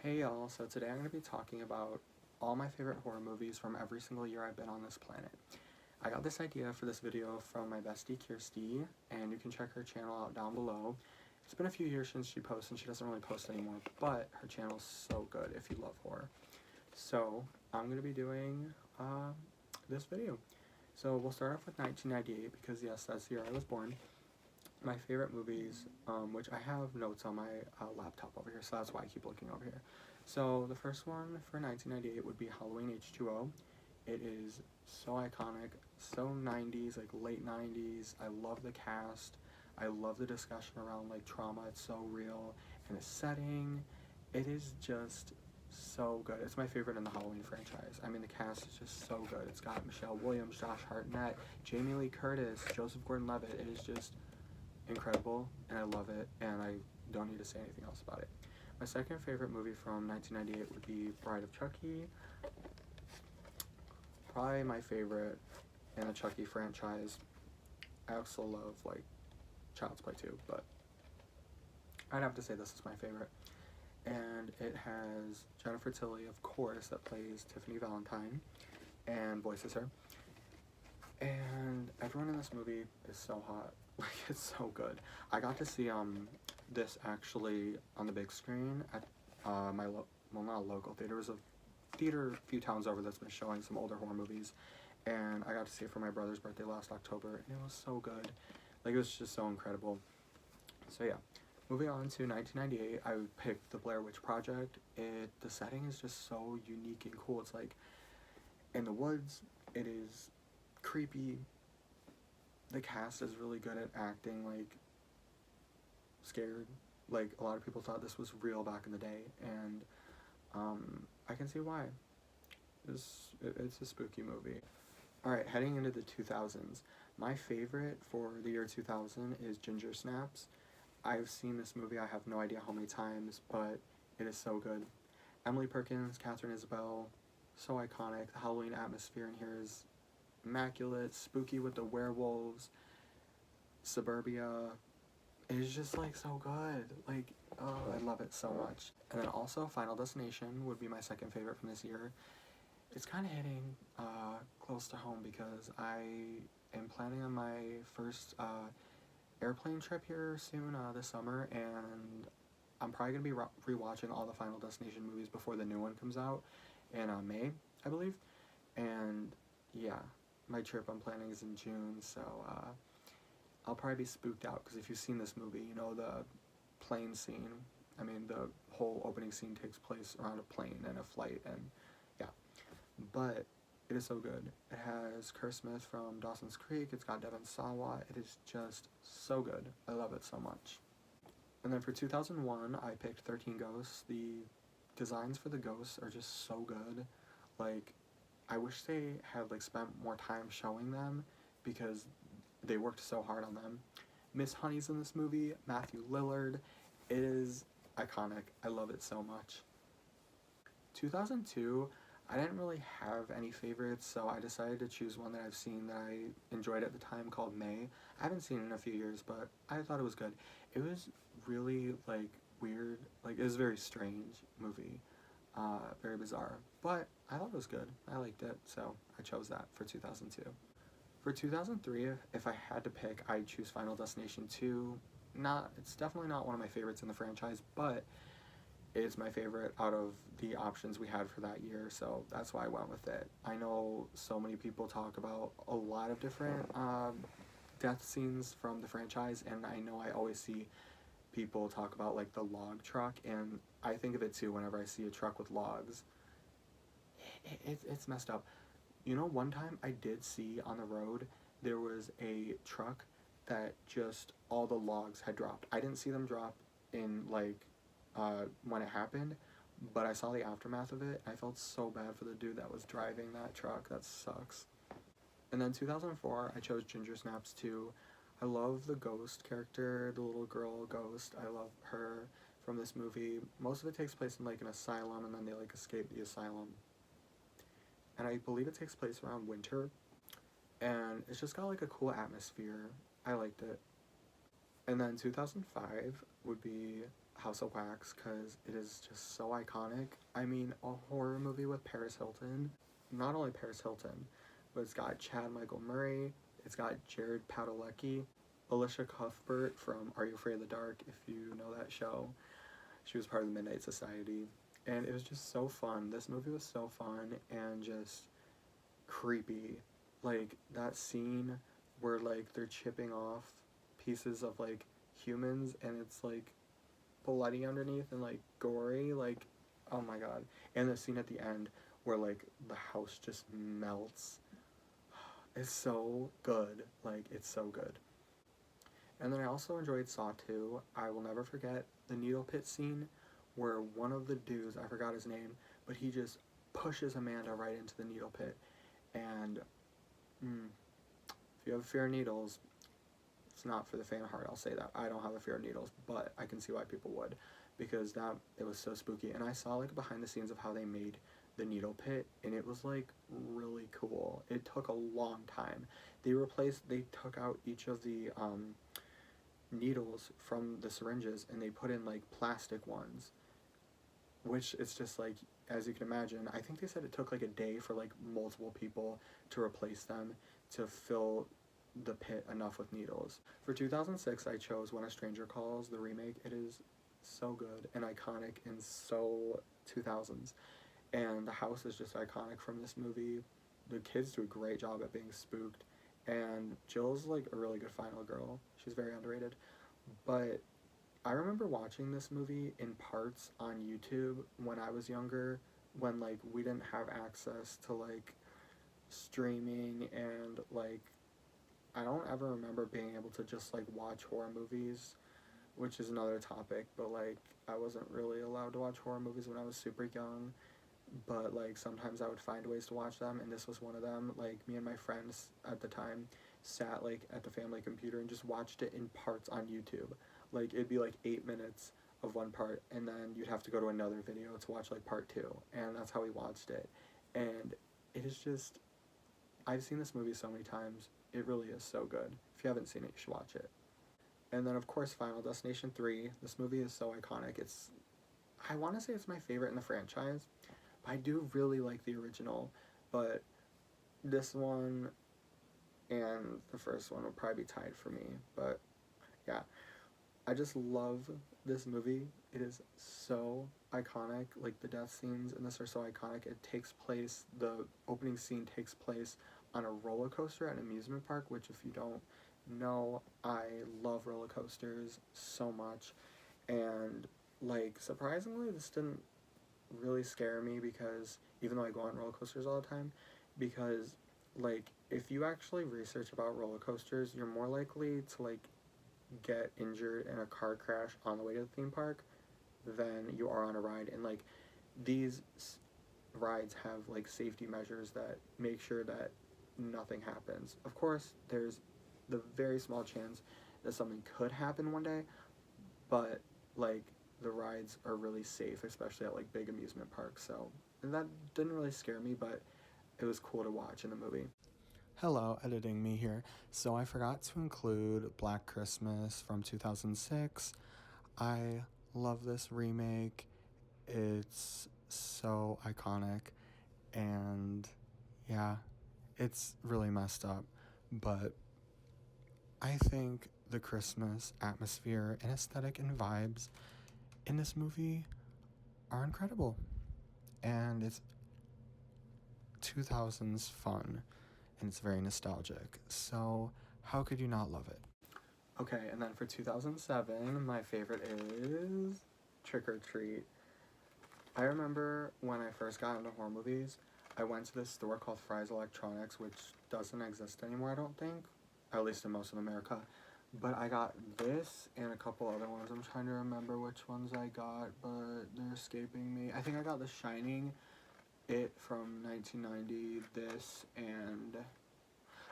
Hey y'all, so today I'm going to be talking about all my favorite horror movies from every single year I've been on this planet. I got this idea for this video from my bestie Kirsti, and you can check her channel out down below. It's been a few years since she posts, and she doesn't really post anymore, but her channel's so good if you love horror. So, I'm going to be doing this video. So, we'll start off with 1998, because yes, that's the year I was born. My favorite movies, which I have notes on my laptop over here, so that's why I keep looking over here. So the first one for 1998 would be Halloween H2O. It is so iconic, so 90s, like late 90s. I love the cast. I love the discussion around like trauma. It's so real. And the setting, it is just so good. It's my favorite in the Halloween franchise. I mean, the cast is just so good. It's got Michelle Williams, Josh Hartnett, Jamie Lee Curtis, Joseph Gordon-Levitt. It is just incredible, and I love it, and I don't need to say anything else about it. My second favorite movie from 1998 would be Bride of Chucky. Probably my favorite in the Chucky franchise. I also love, like, Child's Play 2, but I'd have to say this is my favorite. And it has Jennifer Tilly, of course, that plays Tiffany Valentine and voices her. And everyone in this movie is so hot. Like, it's so good. I got to see this actually on the big screen at my well, not a local theater. It was a theater a few towns over that's been showing some older horror movies, and I got to see it for my brother's birthday last October, and it was so good. Like, it was just so incredible. So yeah, moving on to 1998, I picked The Blair Witch Project. The setting is just so unique and cool. It's like in the woods. It is creepy. The cast is really good at acting like scared. Like, a lot of people thought this was real back in the day, and I can see why. It's a spooky movie. Alright, heading into the 2000s. My favorite for the year 2000 is Ginger Snaps. I've seen this movie, I have no idea how many times, but it is so good. Emily Perkins, Catherine Isabelle, so iconic. The Halloween atmosphere in here is immaculate, spooky with the werewolves, suburbia. It's just like so good. Like, oh, I love it so much. And then also Final Destination would be my second favorite from this year. It's kind of hitting close to home because I am planning on my first airplane trip here soon this summer, and I'm probably going to be rewatching all the Final Destination movies before the new one comes out in May, I believe. And yeah, my trip I'm planning is in June, so I'll probably be spooked out, because if you've seen this movie, you know the plane scene. I mean, the whole opening scene takes place around a plane and a flight, and yeah. But it is so good. It has Kerr Smith from Dawson's Creek. It's got Devon Sawa. It is just so good. I love it so much. And then for 2001, I picked 13 Ghosts. The designs for the ghosts are just so good. Like, I wish they had like spent more time showing them, because they worked so hard on them. Miss Honey's in this movie, Matthew Lillard. It is iconic. I love it so much. 2002, I didn't really have any favorites, so I decided to choose one that I've seen that I enjoyed at the time, called May. I haven't seen it in a few years, but I thought it was good. It was really, like, weird. Like, it was a very strange movie. Very bizarre. But I thought it was good. I liked it, so I chose that for 2002. For 2003, if I had to pick, I'd choose Final Destination 2. It's definitely not one of my favorites in the franchise, but it's my favorite out of the options we had for that year, so that's why I went with it. I know so many people talk about a lot of different death scenes from the franchise, and I know I always see people talk about like the log truck, and I think of it too whenever I see a truck with logs. It's messed up. You know, one time I did see on the road, there was a truck that just all the logs had dropped. I didn't see them drop in, like, when it happened, but I saw the aftermath of it. I felt so bad for the dude that was driving that truck. That sucks. And then 2004, I chose Ginger Snaps 2. I love the ghost character, the little girl ghost. I love her from this movie. Most of it takes place in, like, an asylum, and then they, like, escape the asylum. And I believe it takes place around winter, and it's just got like a cool atmosphere. I liked it. And then 2005 would be House of Wax because it is just so iconic. I mean, a horror movie with Paris Hilton. Not only Paris Hilton, but it's got Chad Michael Murray, it's got Jared Padalecki, Alicia Cuthbert from Are You Afraid of the Dark, if you know that show. She was part of the Midnight Society. And it was just so fun. This movie was so fun and just creepy. Like, that scene where, like, they're chipping off pieces of, like, humans and it's, like, bloody underneath and, like, gory. Like, oh my god. And the scene at the end where, like, the house just melts. It's so good. Like, it's so good. And then I also enjoyed Saw 2. I will never forget the needle pit scene where one of the dudes, I forgot his name, but he just pushes Amanda right into the needle pit. And if you have a fear of needles, it's not for the faint of heart, I'll say that. I don't have a fear of needles, but I can see why people would, because it was so spooky. And I saw, like, behind the scenes of how they made the needle pit, and it was, like, really cool. It took a long time. They took out each of the needles from the syringes and they put in, like, plastic ones, which it's just, like, as you can imagine, I think they said it took, like, a day for, like, multiple people to replace them to fill the pit enough with needles. For 2006, I chose When a Stranger Calls, the remake. It is so good and iconic and so 2000s. And the house is just iconic from this movie. The kids do a great job at being spooked. And Jill's, like, a really good final girl. She's very underrated. But I remember watching this movie in parts on YouTube when I was younger, when, like, we didn't have access to, like, streaming, and, like, I don't ever remember being able to just, like, watch horror movies, which is another topic, but, like, I wasn't really allowed to watch horror movies when I was super young, but, like, sometimes I would find ways to watch them, and this was one of them. Like, me and my friends at the time sat, like, at the family computer and just watched it in parts on YouTube. Like, it'd be, like, 8 minutes of one part, and then you'd have to go to another video to watch, like, part 2, and that's how we watched it. And it is just, I've seen this movie so many times. It really is so good. If you haven't seen it, you should watch it. And then, of course, Final Destination 3. This movie is so iconic. I want to say it's my favorite in the franchise. I do really like the original, but this one and the first one will probably be tied for me. But yeah, I just love this movie. It is so iconic. Like, the death scenes in this are so iconic. The opening scene takes place on a roller coaster at an amusement park, which, if you don't know, I love roller coasters so much. And, like, surprisingly, this didn't really scare me, because even though I go on roller coasters all the time, because, like, if you actually research about roller coasters, you're more likely to, like, get injured in a car crash on the way to the theme park than you are on a ride. And, like, these rides have, like, safety measures that make sure that nothing happens. Of course, there's the very small chance that something could happen one day, but, like, the rides are really safe, especially at, like, big amusement parks. So, and that didn't really scare me, but it was cool to watch in the movie. Hello, editing me here. So I forgot to include Black Christmas from 2006. I love this remake. It's so iconic, and yeah, it's really messed up, but I think the Christmas atmosphere and aesthetic and vibes in this movie are incredible, and it's 2000s fun, and it's very nostalgic, so how could you not love it? Okay, and then for 2007, my favorite is Trick or Treat. I remember when I first got into horror movies, I went to this store called Fry's Electronics, which doesn't exist anymore, I don't think, at least in most of America. But I got this and a couple other ones. I'm trying to remember which ones I got, but they're escaping me. I think I got The Shining, It from 1990, this, and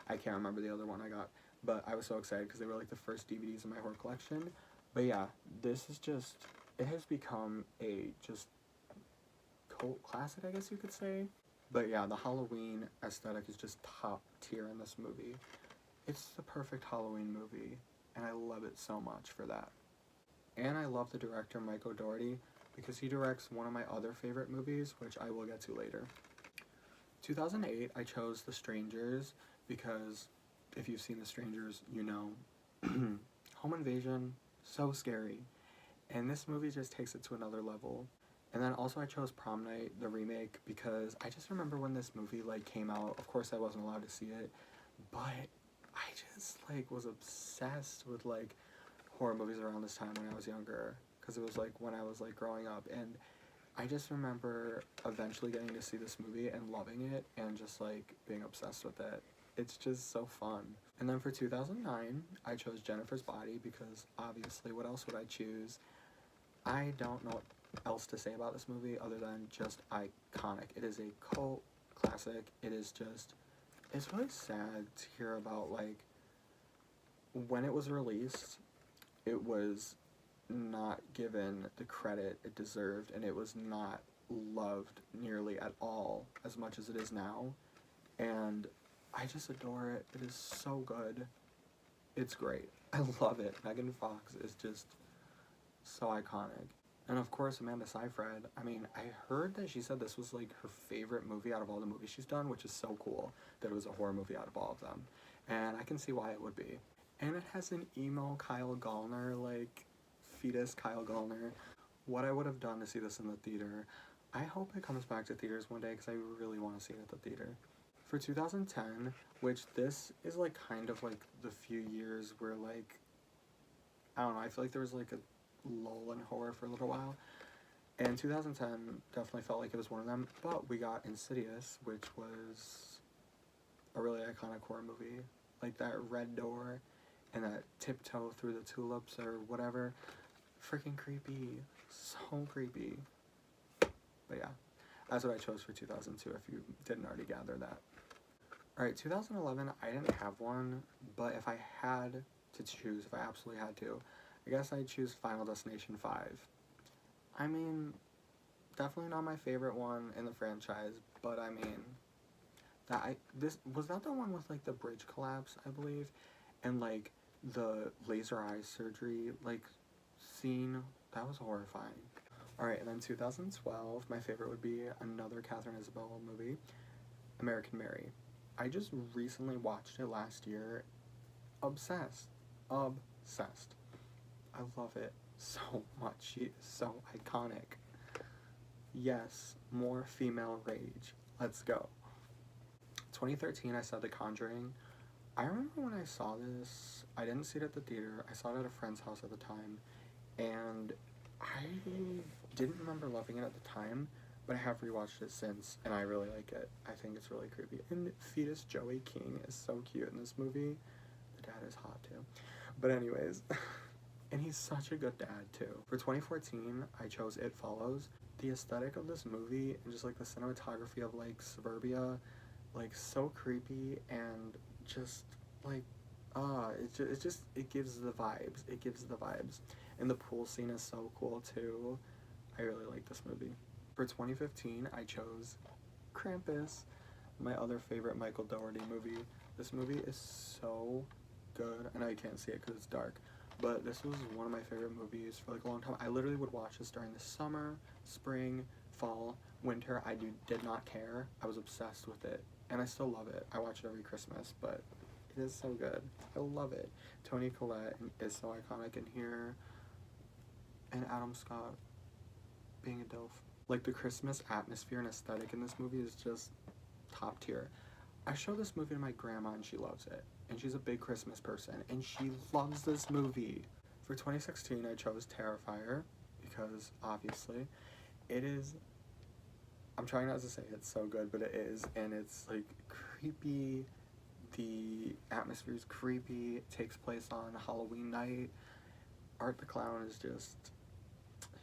I can't remember the other one I got. But I was so excited because they were, like, the first DVDs in my horror collection. But yeah, this is just, it has become a just cult classic, I guess you could say. But yeah, the Halloween aesthetic is just top tier in this movie. It's the perfect Halloween movie, and I love it so much for that. And I love the director Michael Dougherty because he directs one of my other favorite movies, which I will get to later. 2008, I chose The Strangers because if you've seen The Strangers, you know. Home invasion, so scary. And this movie just takes it to another level. And then also I chose Prom Night, the remake, because I just remember when this movie, like, came out. Of course I wasn't allowed to see it, but I just, like, was obsessed with, like, horror movies around this time when I was younger, because it was, like, when I was, like, growing up. And I just remember eventually getting to see this movie and loving it and just, like, being obsessed with it. It's just so fun. And then for 2009, I chose Jennifer's Body because, obviously, what else would I choose? I don't know what else to say about this movie other than just iconic. It is a cult classic. It is just, it's really sad to hear about, like, when it was released, it was not given the credit it deserved, and it was not loved nearly at all as much as it is now. And I just adore it. It is so good. It's great. I love it. Megan Fox is just so iconic. And of course, Amanda Seyfried. I mean, I heard that she said this was, like, her favorite movie out of all the movies she's done, which is so cool that it was a horror movie out of all of them. And I can see why it would be. And it has an emo Kyle Gallner, like, fetus Kyle Gallner. What I would have done to see this in the theater. I hope it comes back to theaters one day because I really want to see it at the theater. For 2010, which this is, like, kind of, like, the few years where, like, I don't know, I feel like there was, like, a lull in horror for a little while. And 2010 definitely felt like it was one of them. But we got Insidious, which was a really iconic horror movie. Like, that red door and that tiptoe through the tulips or whatever. Freaking creepy. So creepy. But yeah, that's what I chose for 2002 if you didn't already gather that. Alright, 2011, I didn't have one, but if I had to choose, if I absolutely had to, I guess I'd choose Final Destination 5. I mean, definitely not my favorite one in the franchise, but I mean, was that the one with, like, the bridge collapse, I believe, and, like, the laser eye surgery, like, scene? That was horrifying. Alright, and then 2012, my favorite would be another Catherine Isabelle movie, American Mary. I just recently watched it last year. Obsessed. Obsessed. I love it so much. She is so iconic. Yes, more female rage. Let's go. 2013, I saw The Conjuring. I remember when I saw this, I didn't see it at the theater. I saw it at a friend's house at the time. And I didn't remember loving it at the time, but I have rewatched it since, and I really like it. I think it's really creepy. And fetus Joey King is so cute in this movie. The dad is hot too. But anyways, and he's such a good dad too. For 2014, I chose It Follows. The aesthetic of this movie and just, like, the cinematography of, like, suburbia, like, so creepy and just, like, it gives the vibes. It gives the vibes. And the pool scene is so cool too. I really like this movie. For 2015, I chose Krampus, my other favorite Michael Dougherty movie. This movie is so good. I know you can't see it because it's dark, but this was one of my favorite movies for, like, a long time. I literally would watch this during the summer, spring, fall, winter. I did not care. I was obsessed with it, and I still love it. I watch it every Christmas, but it is so good. I love it. Toni Collette is so iconic in here, and Adam Scott being a DILF. Like, the Christmas atmosphere and aesthetic in this movie is just top tier. I show this movie to my grandma and she loves it. And she's a big Christmas person and she loves this movie. For 2016, I chose Terrifier because, obviously, it is, I'm trying not to say it's so good, but it is. And it's, like, creepy. The atmosphere is creepy. It takes place on Halloween night. Art the Clown is just,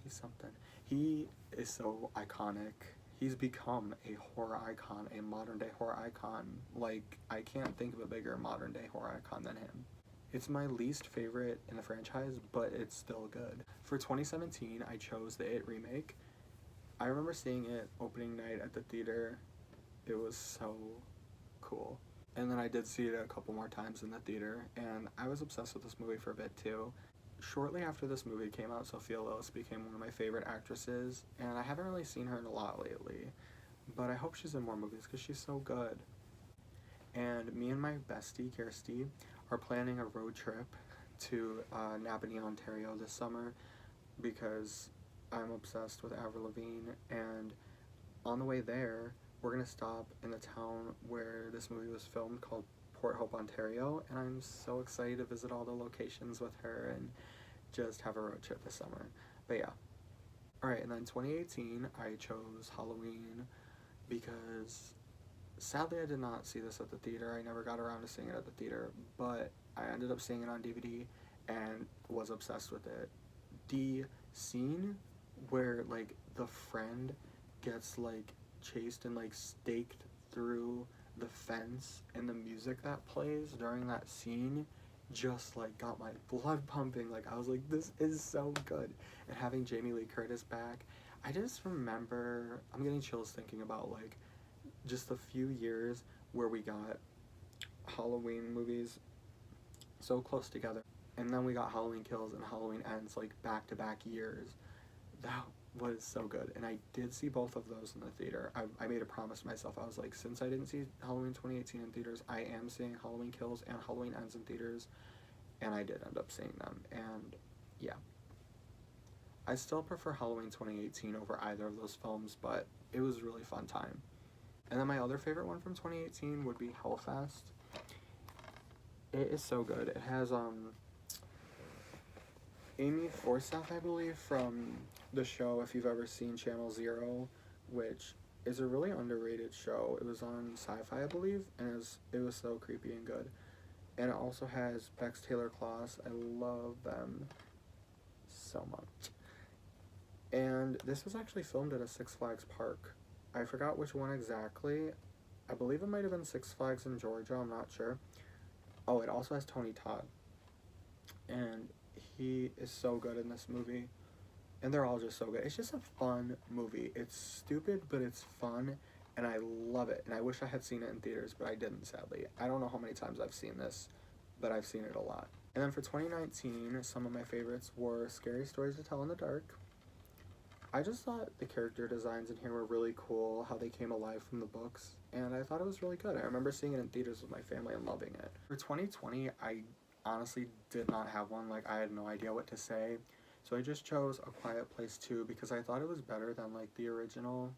he's something. He is so iconic. He's become a horror icon, a modern day horror icon. Like, I can't think of a bigger modern day horror icon than him. It's my least favorite in the franchise, but it's still good. For 2017, I chose the It remake. I remember seeing it opening night at the theater. It was so cool. And then I did see it a couple more times in the theater, and I was obsessed with this movie for a bit too. shortly after this movie came out, Sophia Lillis became one of my favorite actresses, and I haven't really seen her in a lot lately, but I hope she's in more movies because she's so good. And me and my bestie, Kirsti, are planning a road trip to Napanee, Ontario this summer because I'm obsessed with Avril Lavigne, and on the way there, we're going to stop in the town where this movie was filmed called Port Hope, Ontario, and I'm so excited to visit all the locations with her and just have a road trip this summer. But yeah. Alright, and then 2018, I chose Halloween because sadly I did not see this at the theater. I never got around to seeing it at the theater, but I ended up seeing it on DVD and was obsessed with it. The scene where, like, the friend gets, like, chased and, like, staked through the fence, and the music that plays during that scene just, like, got my blood pumping. Like, I was like, this is so good. And having Jamie Lee Curtis back, I just remember, I'm getting chills thinking about, like, just a few years where we got Halloween movies so close together, and then we got Halloween Kills and Halloween Ends, like, back-to-back years. That was so good, and I did see both of those in the theater. I made a promise to myself. I was like, since I didn't see Halloween 2018 in theaters, I am seeing Halloween Kills and Halloween Ends in theaters, and I did end up seeing them, and yeah. I still prefer Halloween 2018 over either of those films, but it was a really fun time. And then my other favorite one from 2018 would be Hellfest. It is so good. It has Amy Forsyth, I believe, from the show, if you've ever seen Channel Zero, which is a really underrated show. It was on Sci-Fi, I believe, and it was so creepy and good. And it also has Bex Taylor Klaus. I love them so much. And this was actually filmed at a Six Flags park. I forgot which one exactly. I believe it might have been Six Flags in Georgia, I'm not sure. Oh, it also has Tony Todd. And he is so good in this movie. And they're all just so good. It's just a fun movie. It's stupid, but it's fun, and I love it. And I wish I had seen it in theaters, but I didn't, sadly. I don't know how many times I've seen this, but I've seen it a lot. And then for 2019, some of my favorites were Scary Stories to Tell in the Dark. I just thought the character designs in here were really cool, how they came alive from the books, and I thought it was really good. I remember seeing it in theaters with my family and loving it. For 2020, I honestly did not have one. Like, I had no idea what to say. So I just chose A Quiet Place 2 because I thought it was better than, like, the original.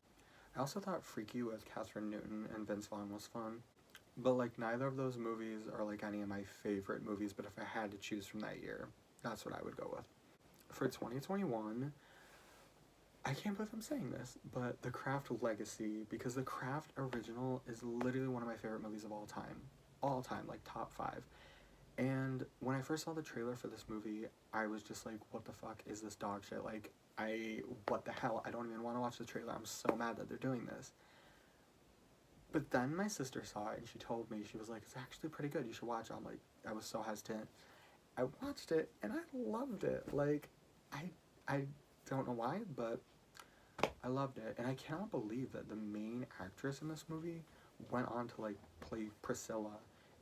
I also thought Freaky with Catherine Newton and Vince Vaughn was fun. But, like, neither of those movies are, like, any of my favorite movies, but if I had to choose from that year, that's what I would go with. For 2021, I can't believe I'm saying this, but The Craft Legacy, because The Craft original is literally one of my favorite movies of all time. All time, like, top 5. And when I first saw the trailer for this movie, I was just like, what the fuck is this dog shit? Like, what the hell? I don't even want to watch the trailer. I'm so mad that they're doing this. But then my sister saw it, and she told me, she was like, it's actually pretty good. You should watch it. I'm like, I was so hesitant. I watched it, and I loved it. Like, I don't know why, but I loved it. And I cannot believe that the main actress in this movie went on to, like, play Priscilla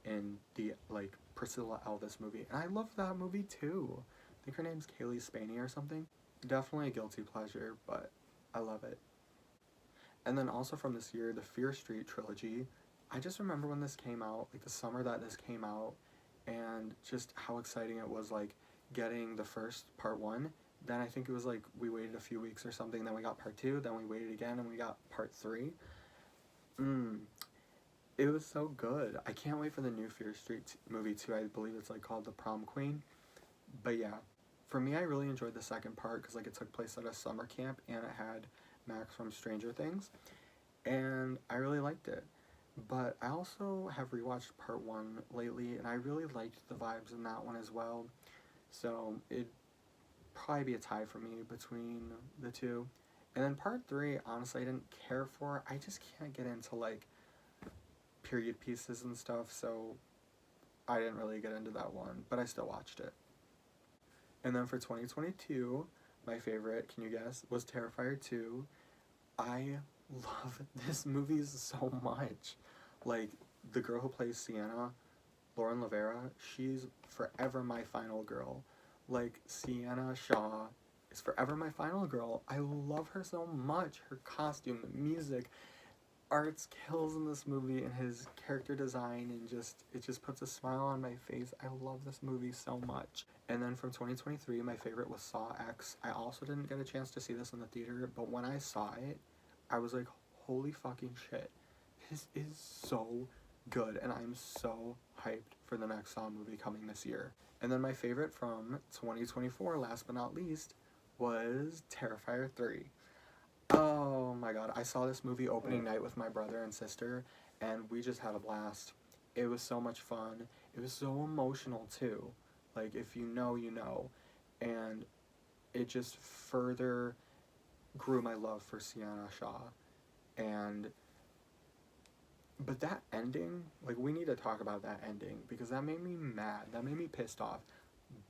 in the, like, Priscilla Elvis movie. And I love that movie too. I think her name's Kaylee Spaney or something. Definitely a guilty pleasure, but I love it. And then also from this year, the Fear Street trilogy. I just remember when this came out, like the summer that this came out, and just how exciting it was, like, getting the first part 1. Then I think it was like we waited a few weeks or something, then we got part 2, then we waited again and we got part 3. It was so good. I can't wait for the new Fear Street movie too. I believe it's, like, called The Prom Queen. But yeah, for me, I really enjoyed the second part because, like, it took place at a summer camp and it had Max from Stranger Things, and I really liked it. But I also have rewatched part 1 lately, and I really liked the vibes in that one as well. So it'd probably be a tie for me between the two. And then part 3, honestly, I didn't care for. I just can't get into, like, period pieces and stuff, so I didn't really get into that one, but I still watched it. And then for 2022, my favorite, can you guess, was Terrifier 2. I love this movie so much. Like, the girl who plays Sienna, Lauren Lavera, she's forever my final girl. Like, Sienna Shaw is forever my final girl. I love her so much. Her costume, the music, Art's kills in this movie, and his character design, and it just puts a smile on my face. I love this movie so much. And then from 2023, my favorite was Saw X. I also didn't get a chance to see this in the theater, but when I saw it, I was like, holy fucking shit. This is so good, and I'm so hyped for the next Saw movie coming this year. And then my favorite from 2024, last but not least, was Terrifier 3. Oh my god, I saw this movie opening night with my brother and sister, and we just had a blast. It was so much fun. It was so emotional too. Like, if you know, you know. And it just further grew my love for Sienna Shaw. But that ending, like, we need to talk about that ending, because that made me mad. That made me pissed off.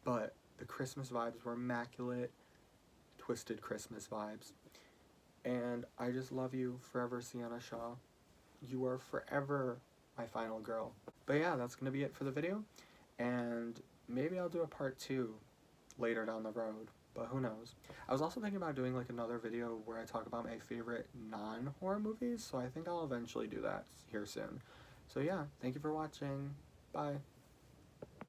But the Christmas vibes were immaculate. Twisted Christmas vibes. And I just love you forever, Sienna Shaw. You are forever my final girl. But yeah, that's going to be it for the video. And maybe I'll do a part 2 later down the road. But who knows. I was also thinking about doing like another video where I talk about my favorite non-horror movies. So I think I'll eventually do that here soon. So yeah, thank you for watching. Bye.